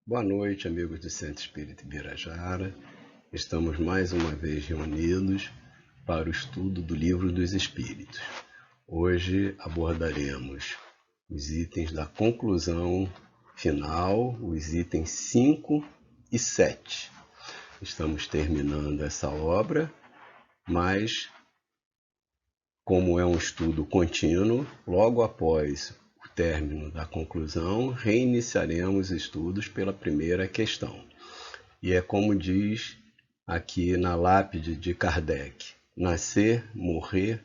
Boa noite, amigos do Centro Espírita Ibirajara. Estamos mais uma vez reunidos para o estudo do Livro dos Espíritos. Hoje abordaremos os itens da conclusão final, os itens 5 e 7. Estamos terminando essa obra, mas como é um estudo contínuo, logo após o término da conclusão, reiniciaremos estudos pela primeira questão. E é como diz aqui na lápide de Kardec: nascer, morrer,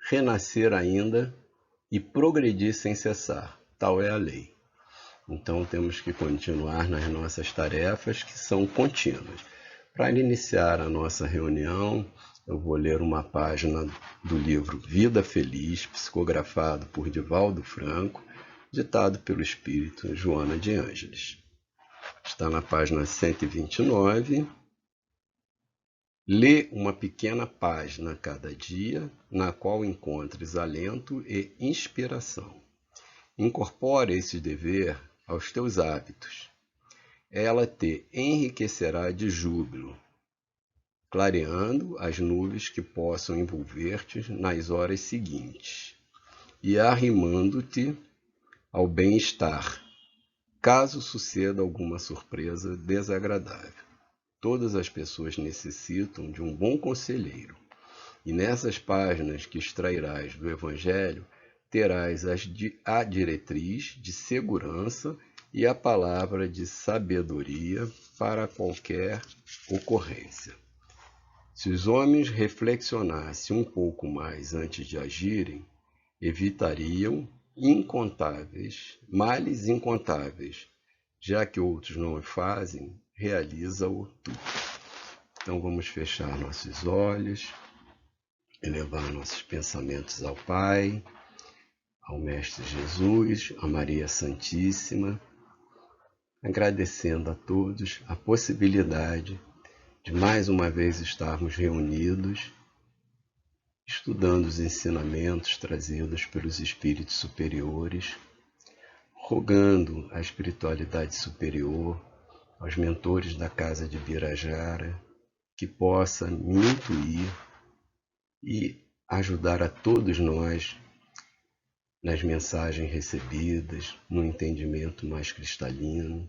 renascer ainda e progredir sem cessar. Tal é a lei. Então temos que continuar nas nossas tarefas, que são contínuas. Para iniciar a nossa reunião, eu vou ler uma página do livro Vida Feliz, psicografado por Divaldo Franco, ditado pelo espírito Joana de Ângeles. Está na página 129. Lê uma pequena página cada dia, na qual encontres alento e inspiração. Incorpore esse dever aos teus hábitos. Ela te enriquecerá de júbilo, clareando as nuvens que possam envolver-te nas horas seguintes e arrimando-te ao bem-estar, caso suceda alguma surpresa desagradável. Todas as pessoas necessitam de um bom conselheiro, e nessas páginas que extrairás do Evangelho, terás a diretriz de segurança e a palavra de sabedoria para qualquer ocorrência. Se os homens reflexionassem um pouco mais antes de agirem, evitariam males incontáveis, já que outros não o fazem, realiza-o tu. Então vamos fechar nossos olhos, elevar nossos pensamentos ao Pai, ao Mestre Jesus, a Maria Santíssima, agradecendo a todos a possibilidade de mais uma vez estarmos reunidos, estudando os ensinamentos trazidos pelos espíritos superiores, rogando a espiritualidade superior, aos mentores da Casa de Ibirajara, que possa me intuir e ajudar a todos nós nas mensagens recebidas, no entendimento mais cristalino,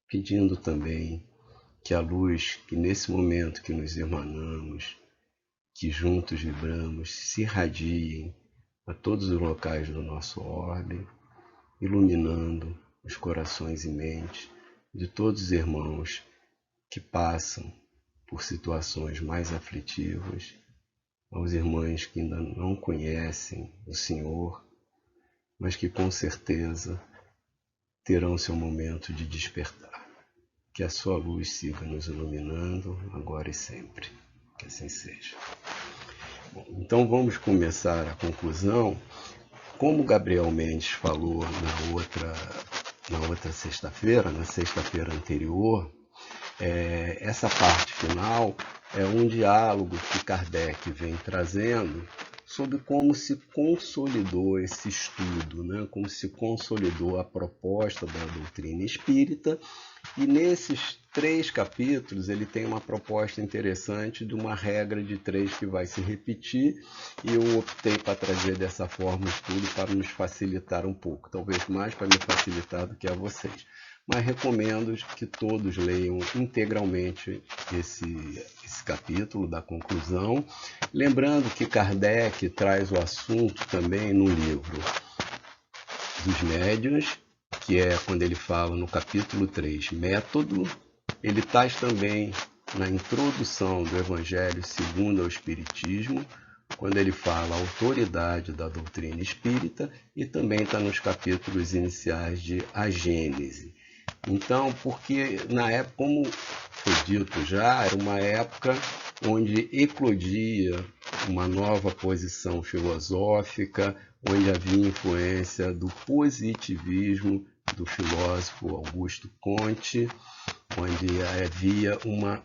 pedindo também que a luz que nesse momento que nos irmanamos, que juntos vibramos, se irradiem a todos os locais do nosso orbe, iluminando os corações e mentes de todos os irmãos que passam por situações mais aflitivas, aos irmãos que ainda não conhecem o Senhor, mas que com certeza terão seu momento de despertar. Que a sua luz siga nos iluminando, agora e sempre. Que assim seja. Bom, então vamos começar a conclusão. Como Gabriel Mendes falou na outra sexta-feira, na sexta-feira anterior, essa parte final é um diálogo que Kardec vem trazendo sobre como se consolidou esse estudo, né? Como se consolidou a proposta da doutrina espírita. E nesses 3 capítulos ele tem uma proposta interessante de uma regra de 3 que vai se repetir, e eu optei para trazer dessa forma o estudo para nos facilitar um pouco, talvez mais para me facilitar do que a vocês. Mas recomendo que todos leiam integralmente esse capítulo da conclusão, lembrando que Kardec traz o assunto também no livro dos médiuns, que é quando ele fala no capítulo 3, método. Ele traz também na introdução do Evangelho segundo o Espiritismo, quando ele fala a autoridade da doutrina espírita, e também está nos capítulos iniciais de A Gênese. Então, porque na época, como foi dito já, era uma época onde eclodia uma nova posição filosófica, onde havia influência do positivismo do filósofo Augusto Comte, onde havia uma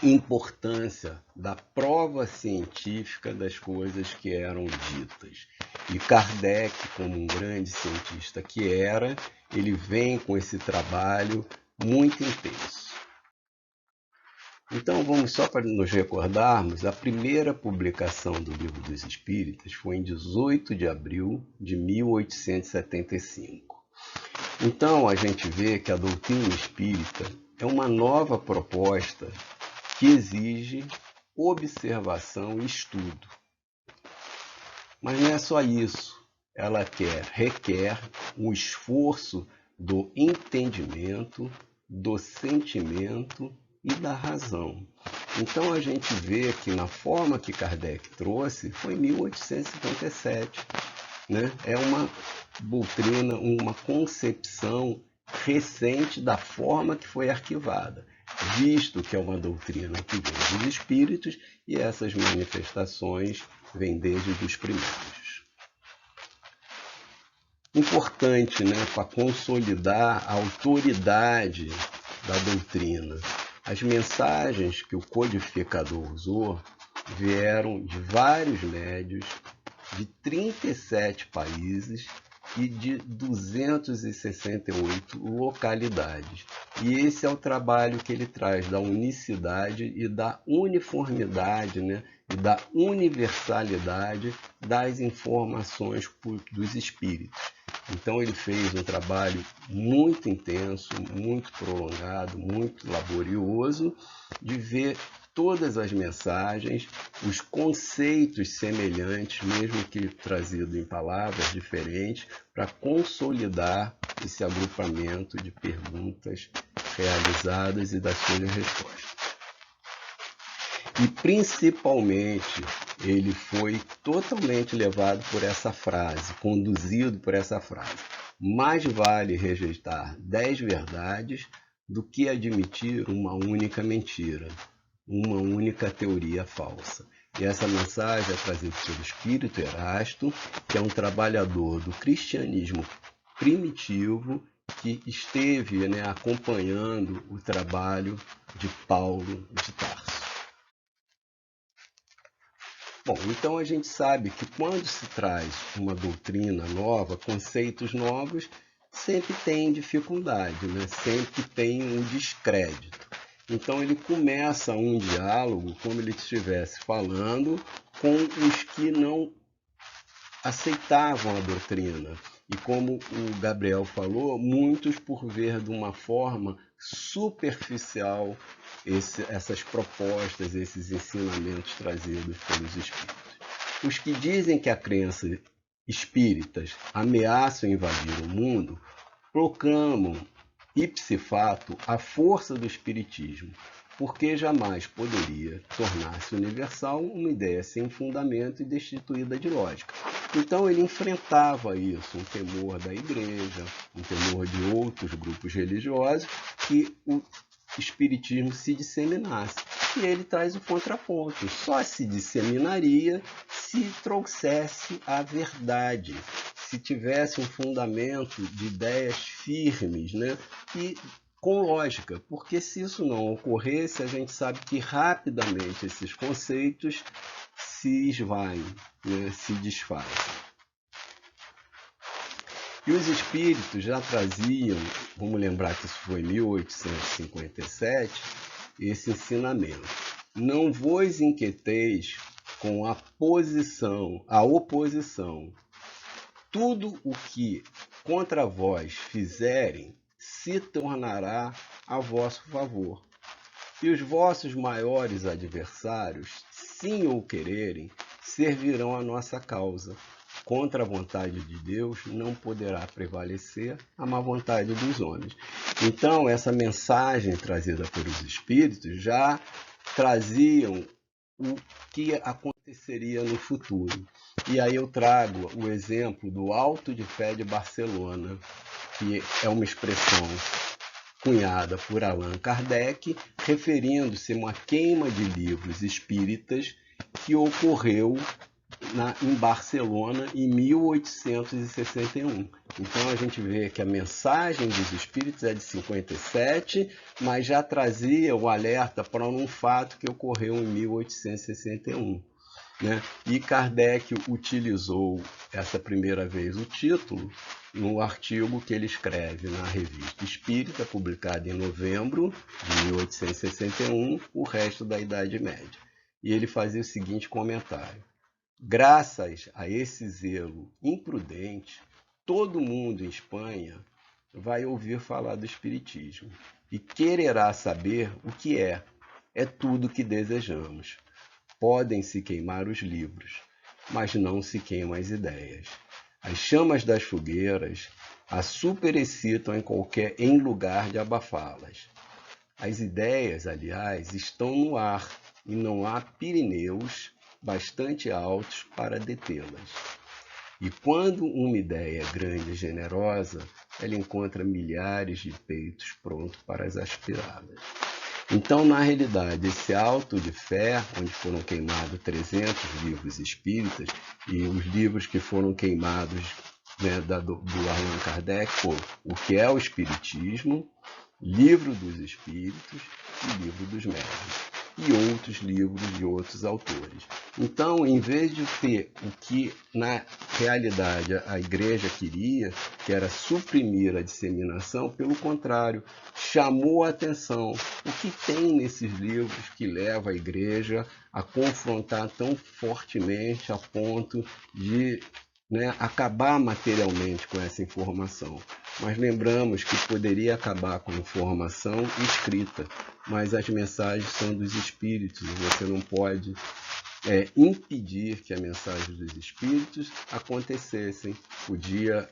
importância da prova científica das coisas que eram ditas. E Kardec, como um grande cientista que era, ele vem com esse trabalho muito intenso. Então, vamos só para nos recordarmos, a primeira publicação do Livro dos Espíritos foi em 18 de abril de 1875. Então, a gente vê que a doutrina espírita é uma nova proposta que exige observação e estudo. Mas não é só isso. Ela requer um esforço do entendimento, do sentimento e da razão. Então a gente vê que na forma que Kardec trouxe foi em 1857. Né? É uma doutrina, uma concepção recente da forma que foi arquivada, visto que é uma doutrina que vem dos espíritos e essas manifestações vêm desde os primeiros. Importante, né, para consolidar a autoridade da doutrina. As mensagens que o codificador usou vieram de vários médios, de 37 países e de 268 localidades. E esse é o trabalho que ele traz da unicidade e da uniformidade, né? E da universalidade das informações dos espíritos. Então ele fez um trabalho muito intenso, muito prolongado, muito laborioso, de ver todas as mensagens, os conceitos semelhantes, mesmo que trazido em palavras diferentes, para consolidar esse agrupamento de perguntas realizadas e das suas respostas. E principalmente ele foi totalmente levado por essa frase, conduzido por essa frase. Mais vale rejeitar 10 verdades do que admitir uma única mentira, uma única teoria falsa. E essa mensagem é trazida pelo Espírito Erasto, que é um trabalhador do cristianismo primitivo, que esteve, né, acompanhando o trabalho de Paulo de Tarso. Bom, então a gente sabe que quando se traz uma doutrina nova, conceitos novos, sempre tem dificuldade, né? Sempre tem um descrédito. Então ele começa um diálogo como ele estivesse falando com os que não aceitavam a doutrina. E como o Gabriel falou, muitos por ver de uma forma superficial essas propostas, esses ensinamentos trazidos pelos espíritos. Os que dizem que a crença espíritas ameaçam invadir o mundo, proclamam ipse fato a força do espiritismo, porque jamais poderia tornar-se universal uma ideia sem fundamento e destituída de lógica. Então ele enfrentava isso, um temor da igreja, um temor de outros grupos religiosos, que o espiritismo se disseminasse. E ele traz o contraponto, só se disseminaria se trouxesse a verdade, se tivesse um fundamento de ideias firmes, né? E com lógica, porque se isso não ocorresse, a gente sabe que rapidamente esses conceitos se esvaem, né? Se desfazem. E os espíritos já traziam, vamos lembrar que isso foi em 1857, esse ensinamento. Não vos inquieteis com a oposição. Tudo o que contra vós fizerem se tornará a vosso favor. E os vossos maiores adversários, sim ou quererem, servirão a nossa causa. Contra a vontade de Deus não poderá prevalecer a má vontade dos homens. Então, essa mensagem trazida pelos espíritos já traziam o que aconteceria no futuro. E aí eu trago o exemplo do Auto de Fé de Barcelona, que é uma expressão cunhada por Allan Kardec, referindo-se a uma queima de livros espíritas que ocorreu em Barcelona em 1861. Então a gente vê que a mensagem dos espíritos é de 57, mas já trazia o alerta para um fato que ocorreu em 1861. né? E Kardec utilizou essa primeira vez o título no artigo que ele escreve na Revista Espírita, publicado em novembro de 1861, O Resto da Idade Média. E ele fazia o seguinte comentário: graças a esse zelo imprudente, todo mundo em Espanha vai ouvir falar do Espiritismo e quererá saber o que é. É tudo o que desejamos. Podem se queimar os livros, mas não se queimam as ideias. As chamas das fogueiras a superexcitam em lugar de abafá-las. As ideias, aliás, estão no ar e não há Pirineus bastante altos para detê-las. E quando uma ideia é grande e generosa, ela encontra milhares de peitos prontos para as aspirá-las. Então, na realidade, esse auto de fé, onde foram queimados 300 livros espíritas, e os livros que foram queimados, né, do Allan Kardec, o que é o Espiritismo, Livro dos Espíritos e Livro dos Médiuns, e outros livros de outros autores. Então, em vez de ter o que, na realidade, a Igreja queria, que era suprimir a disseminação, pelo contrário, chamou a atenção o que tem nesses livros que leva a Igreja a confrontar tão fortemente a ponto de, né, acabar materialmente com essa informação. Mas lembramos que poderia acabar com a informação escrita, mas as mensagens são dos espíritos, e você não pode impedir que a mensagem dos espíritos acontecessem. Podia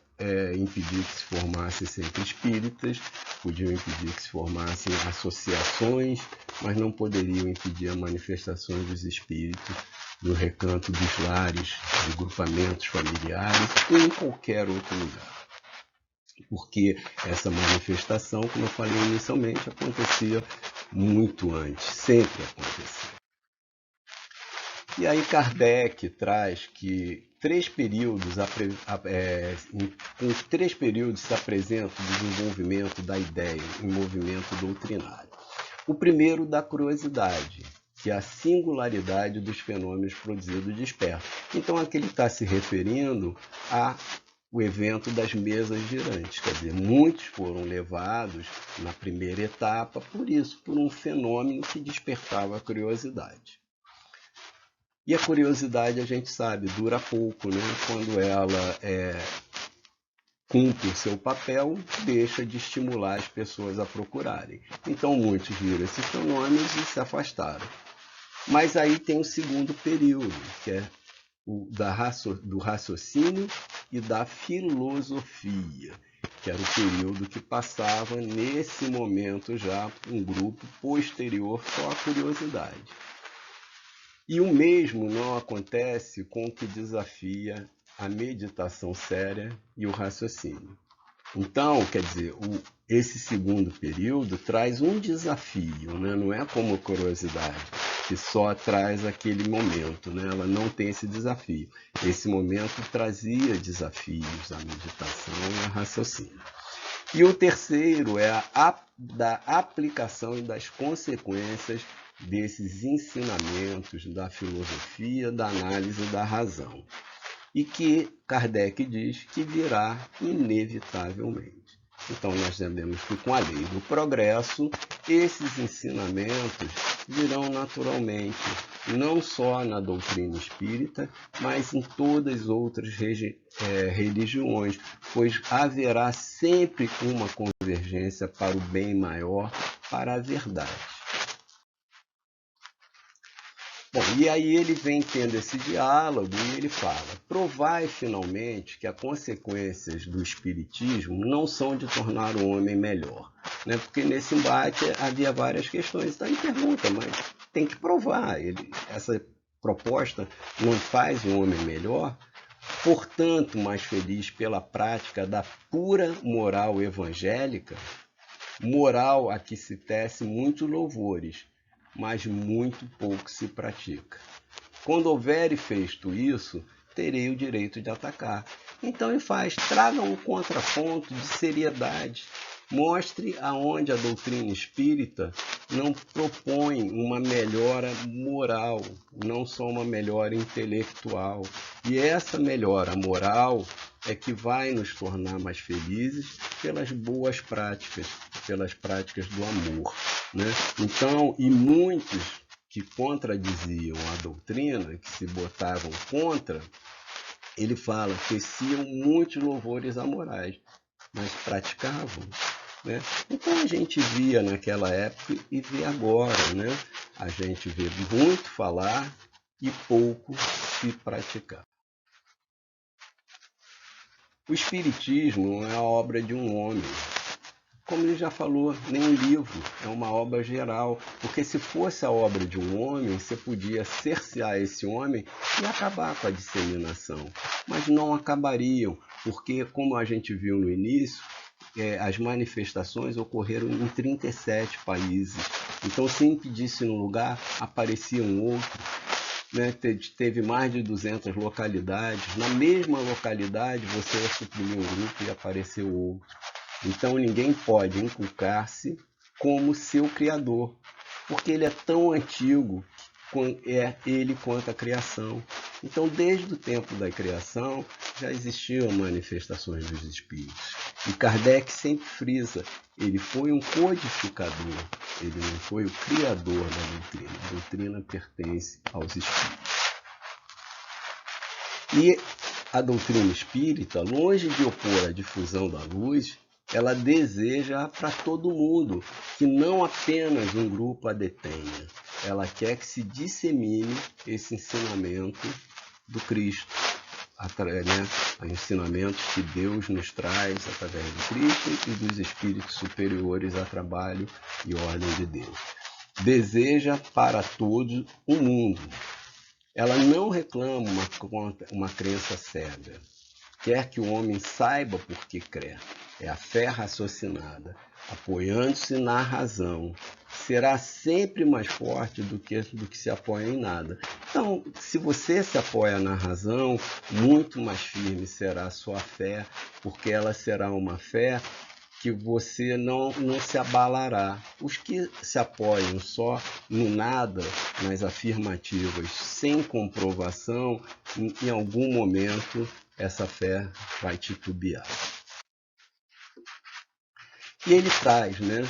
impedir que se formassem sempre espíritas, podiam impedir que se formassem associações, mas não poderiam impedir a manifestação dos espíritos no recanto dos lares, de grupamentos familiares ou em qualquer outro lugar. Porque essa manifestação, como eu falei inicialmente, acontecia muito antes, sempre acontecia. E aí Kardec traz que com 3 períodos se apresenta o desenvolvimento da ideia em movimento doutrinário. O primeiro, da curiosidade, que é a singularidade dos fenômenos produzidos dispersos. Então aqui ele está se referindo ao evento das mesas girantes, quer dizer, muitos foram levados na primeira etapa por isso, por um fenômeno que despertava a curiosidade. E a curiosidade, a gente sabe, dura pouco, né? Quando ela cumpre o seu papel, deixa de estimular as pessoas a procurarem. Então muitos viram esses fenômenos e se afastaram. Mas aí tem o segundo período, que é o do raciocínio e da filosofia, que era o período que passava nesse momento já um grupo posterior só à curiosidade. E o mesmo não acontece com o que desafia a meditação séria e o raciocínio. Então, quer dizer, esse segundo período traz um desafio, né? Não é como a curiosidade, que só traz aquele momento, né? Ela não tem esse desafio. Esse momento trazia desafios à meditação e ao raciocínio. E o terceiro é da aplicação e das consequências desses ensinamentos da filosofia, da análise da razão, e que Kardec diz que virá inevitavelmente. Então nós sabemos que com a lei do progresso, esses ensinamentos virão naturalmente, não só na doutrina espírita, mas em todas as outras religiões, pois haverá sempre uma convergência para o bem maior, para a verdade. Bom, e aí ele vem tendo esse diálogo e ele fala: provai finalmente que as consequências do espiritismo não são de tornar o homem melhor, né? Porque nesse embate havia várias questões. Então ele pergunta, mas tem que provar. Essa proposta não faz o homem melhor? Portanto, mais feliz pela prática da pura moral evangélica, moral a que se tece muitos louvores, mas muito pouco se pratica. Quando houver feito isso, terei o direito de atacar. Então ele traga um contraponto de seriedade, mostre aonde a doutrina espírita não propõe uma melhora moral, não só uma melhora intelectual. E essa melhora moral é que vai nos tornar mais felizes pelas boas práticas, pelas práticas do amor, né? Então, e muitos que contradiziam a doutrina, que se botavam contra, ele fala que teciam muitos louvores a morais, mas praticavam, né? Então a gente via naquela época e vê agora, né? A gente vê muito falar e pouco se praticar. O Espiritismo não é a obra de um homem. Como ele já falou, nem um livro, é uma obra geral. Porque se fosse a obra de um homem, você podia cercear esse homem e acabar com a disseminação. Mas não acabariam, porque, como a gente viu no início, as manifestações ocorreram em 37 países. Então, se impedisse um lugar, aparecia um outro. Né? Teve mais de 200 localidades. Na mesma localidade, você ia suprimir um grupo e apareceu outro. Então, ninguém pode inculcar-se como seu criador, porque ele é tão antigo é ele quanto a criação. Então, desde o tempo da criação, já existiam manifestações dos espíritos. E Kardec sempre frisa, ele foi um codificador, ele não foi o criador da doutrina. A doutrina pertence aos espíritos. E a doutrina espírita, longe de opor a difusão da luz, ela deseja para todo mundo, que não apenas um grupo a detenha. Ela quer que se dissemine esse ensinamento do Cristo, né? Ensinamentos que Deus nos traz através do Cristo e dos espíritos superiores a trabalho e ordem de Deus. Deseja para todos o mundo. Ela não reclama uma crença cega. Quer que o homem saiba por que crê. É a fé raciocinada, apoiando-se na razão. Será sempre mais forte do que se apoia em nada. Então, se você se apoia na razão, muito mais firme será a sua fé, porque ela será uma fé que você não se abalará. Os que se apoiam só no nada, nas afirmativas, sem comprovação, em algum momento essa fé vai titubear. E ele traz, né?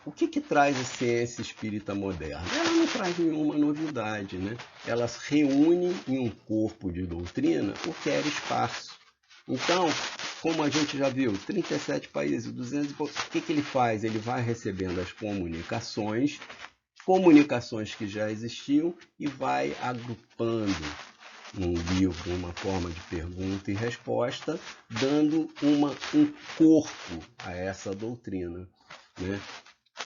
O que traz a ciência espírita moderna? Ela não traz nenhuma novidade, né? Ela reúne em um corpo de doutrina o que era esparso. Então, como a gente já viu, 37 países, 200 e poucos, o que ele faz? Ele vai recebendo as comunicações que já existiam e vai agrupando num livro, uma forma de pergunta e resposta, dando um corpo a essa doutrina, né?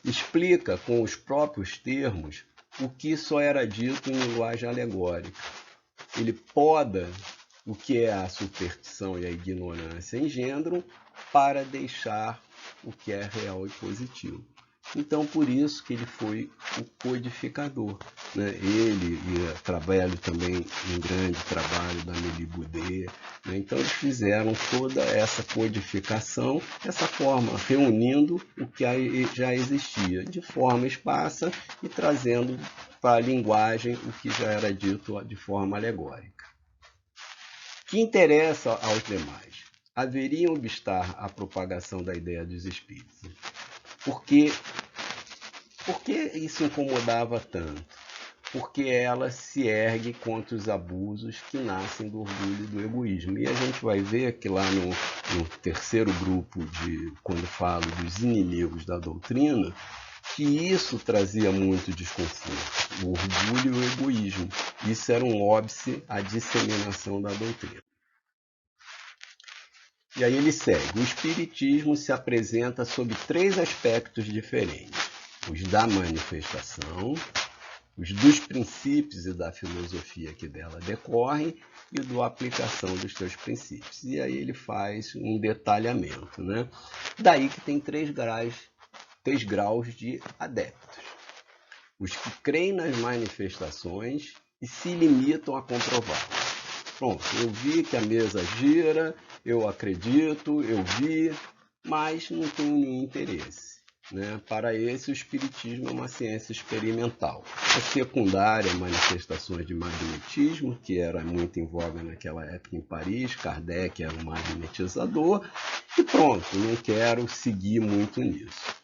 Explica com os próprios termos o que só era dito em linguagem alegórica. Ele poda o que é a superstição e a ignorância engendram para deixar o que é real e positivo. Então, por isso que ele foi o codificador, né? Ele trabalha também um grande trabalho da Amélie Boudet, né? Então, eles fizeram toda essa codificação, essa forma, reunindo o que já existia, de forma esparsa e trazendo para a linguagem o que já era dito de forma alegórica. Que interessa aos demais. Haveria um obstar à propagação da ideia dos espíritos. Por que isso incomodava tanto? Porque ela se ergue contra os abusos que nascem do orgulho e do egoísmo. E a gente vai ver que lá no terceiro grupo, quando falo dos inimigos da doutrina, que isso trazia muito desconforto, o orgulho e o egoísmo. Isso era um óbice à disseminação da doutrina. E aí ele segue. O Espiritismo se apresenta sob 3 aspectos diferentes. Os da manifestação, os dos princípios e da filosofia que dela decorrem e o da aplicação dos seus princípios. E aí ele faz um detalhamento, né? Daí que tem 3 graus de adeptos. Os que creem nas manifestações e se limitam a comprovar. Pronto, eu vi que a mesa gira, eu acredito, eu vi, mas não tenho nenhum interesse. né? Para esse, o Espiritismo é uma ciência experimental. A secundária, manifestações de magnetismo, que era muito em voga naquela época em Paris, Kardec era um magnetizador, e pronto, não quero seguir muito nisso.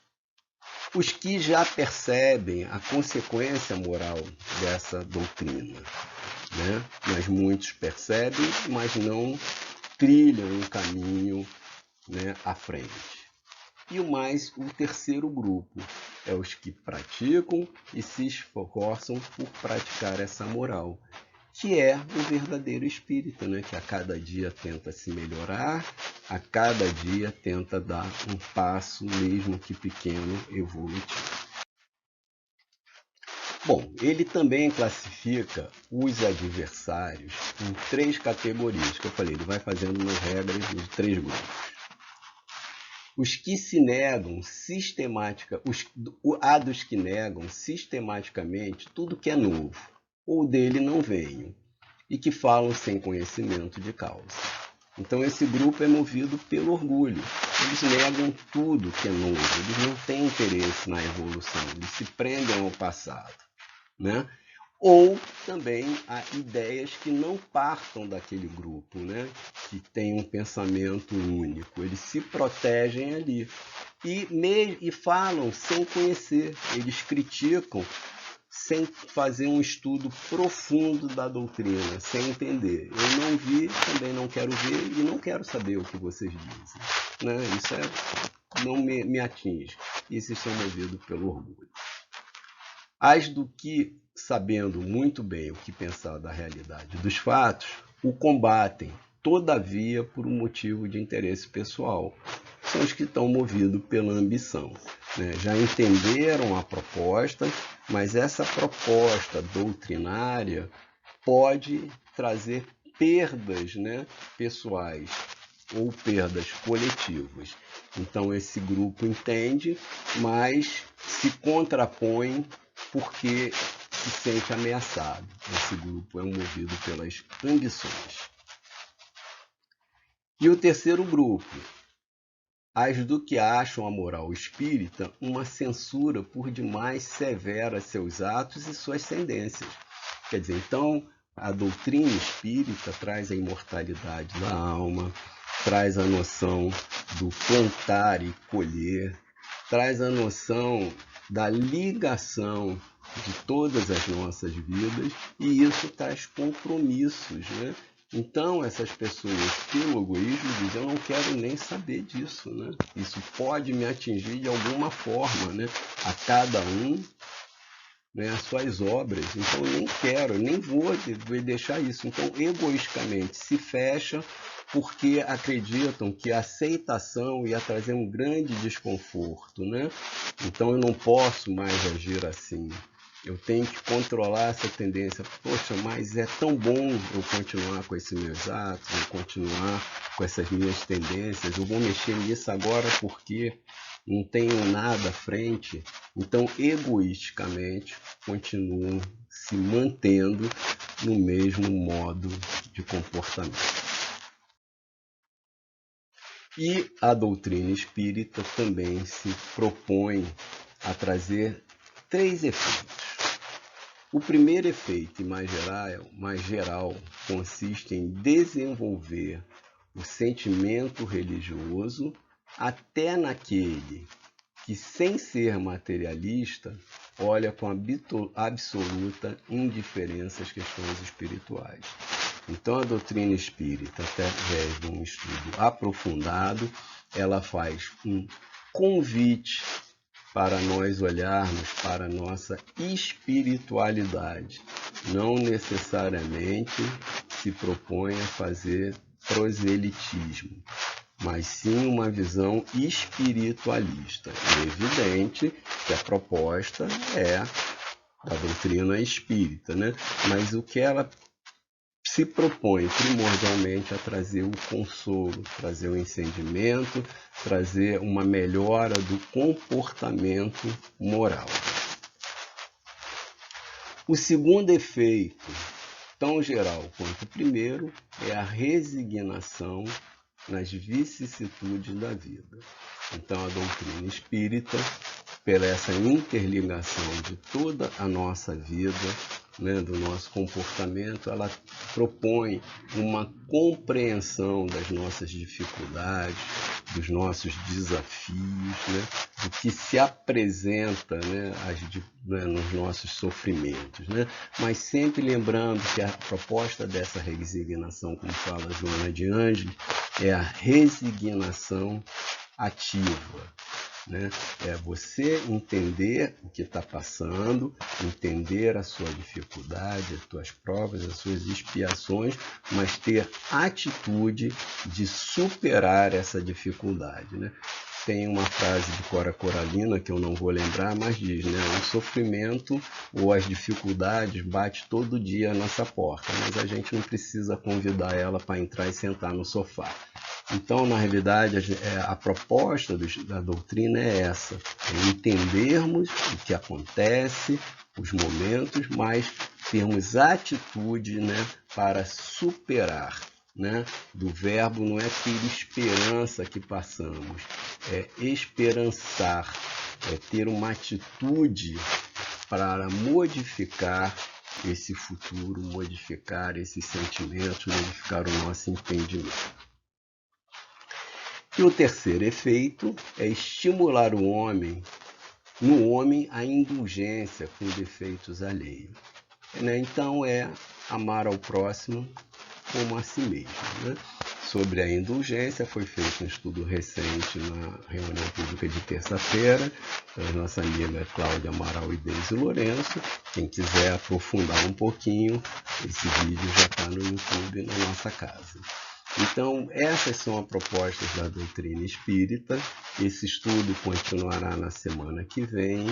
Os que já percebem a consequência moral dessa doutrina, né? Mas muitos percebem, mas não trilham um caminho, né, à frente. E o terceiro grupo é os que praticam e se esforçam por praticar essa moral, que é o verdadeiro espírita, né? Que a cada dia tenta se melhorar, a cada dia tenta dar um passo, mesmo que pequeno, evolutivo. Bom, ele também classifica os adversários em 3 categorias, que eu falei, ele vai fazendo umas regras de 3 grupos. Os que se negam há dos que negam sistematicamente tudo que é novo, ou dele não venho, e que falam sem conhecimento de causa. Então esse grupo é movido pelo orgulho. Eles negam tudo que é novo, eles não têm interesse na evolução, eles se prendem ao passado, né? Ou também há ideias que não partam daquele grupo, né? Que tem um pensamento único. Eles se protegem ali e falam sem conhecer. Eles criticam sem fazer um estudo profundo da doutrina, sem entender. Eu não vi, também não quero ver e não quero saber o que vocês dizem, né? Isso não me atinge. Esses são movidos pelo orgulho. As do que, sabendo muito bem o que pensar da realidade dos fatos, o combatem, todavia, por um motivo de interesse pessoal. São os que estão movidos pela ambição, né? Já entenderam a proposta, mas essa proposta doutrinária pode trazer perdas, né, pessoais ou perdas coletivas. Então esse grupo entende, mas se contrapõe porque se sente ameaçado. Esse grupo é movido pelas ambições. E o terceiro grupo, as do que acham a moral espírita uma censura por demais severa a seus atos e suas tendências. Quer dizer, então a doutrina espírita traz a imortalidade da alma, traz a noção do plantar e colher, traz a noção da ligação de todas as nossas vidas, e isso traz compromissos, né? Então essas pessoas, pelo egoísmo, dizem, eu não quero nem saber disso, né? Isso pode me atingir de alguma forma, né? A cada um, né, as suas obras, então eu nem quero, nem vou deixar isso. Então egoisticamente se fecha porque acreditam que a aceitação ia trazer um grande desconforto, né? Então eu não posso mais agir assim. Eu tenho que controlar essa tendência. Poxa, mas é tão bom eu continuar com esses meus atos, eu continuar com essas minhas tendências. Eu vou mexer nisso agora porque não tenho nada à frente. Então, egoisticamente, continuam se mantendo no mesmo modo de comportamento. E a doutrina espírita também se propõe a trazer 3 efeitos. O primeiro efeito, mais geral, consiste em desenvolver o sentimento religioso até naquele que, sem ser materialista, olha com absoluta indiferença às questões espirituais. Então a doutrina espírita, através de um estudo aprofundado, ela faz um convite para nós olharmos para a nossa espiritualidade. Não necessariamente se propõe a fazer proselitismo, mas sim uma visão espiritualista. É evidente que a proposta é da doutrina espírita, né? Mas o que ela se propõe primordialmente a trazer o consolo, trazer o entendimento, trazer uma melhora do comportamento moral. O segundo efeito, tão geral quanto o primeiro, é a resignação nas vicissitudes da vida. Então, a doutrina espírita, pela essa interligação de toda a nossa vida, né, do nosso comportamento, ela propõe uma compreensão das nossas dificuldades, dos nossos desafios, né, do que se apresenta, né, nos nossos sofrimentos, né, mas sempre lembrando que a proposta dessa resignação, como fala Joana de Ângeles, é a resignação ativa, né? É você entender o que está passando, entender a sua dificuldade, as suas provas, as suas expiações, mas ter atitude de superar essa dificuldade, né? Tem uma frase de Cora Coralina, que eu não vou lembrar, mas diz, né? O sofrimento ou as dificuldades bate todo dia à nossa porta, mas a gente não precisa convidar ela para entrar e sentar no sofá. Então, na realidade, a proposta da doutrina é essa, é entendermos o que acontece, os momentos, mas termos atitude, né, para superar. Né? Do verbo não é ter esperança que passamos, é esperançar, é ter uma atitude para modificar esse futuro, modificar esses sentimentos, modificar o nosso entendimento. E o terceiro efeito é estimular no homem a indulgência com defeitos alheios. Né? Então é amar ao próximo como a si mesmo. Né? Sobre a indulgência foi feito um estudo recente na reunião pública de terça-feira, da nossa amiga Cláudia Amaral e Deise Lourenço. Quem quiser aprofundar um pouquinho, esse vídeo já está no YouTube na nossa casa. Então, essas são as propostas da doutrina espírita. Esse estudo continuará na semana que vem.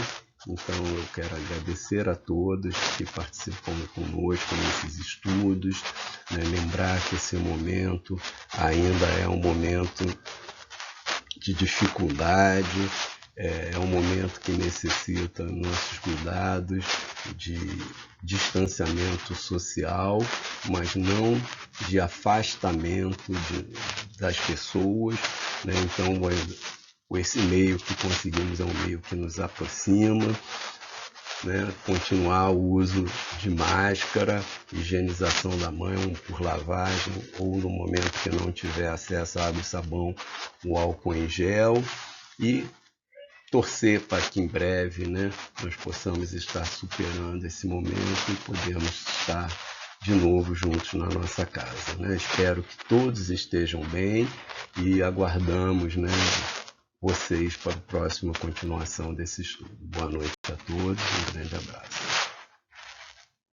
Então, eu quero agradecer a todos que participam conosco nesses estudos, né? Lembrar que esse momento ainda é um momento de dificuldade, é um momento que necessita nossos cuidados de distanciamento social, mas não de afastamento das pessoas, né? Então, esse meio que conseguimos é um meio que nos aproxima, né? Continuar o uso de máscara, higienização da mão por lavagem, ou no momento que não tiver acesso a água e sabão, o álcool em gel, e torcer para que em breve, né, nós possamos estar superando esse momento e podermos estar de novo juntos na nossa casa. Né? Espero que todos estejam bem e aguardamos, né, vocês para a próxima continuação desse estudo. Boa noite a todos, um grande abraço.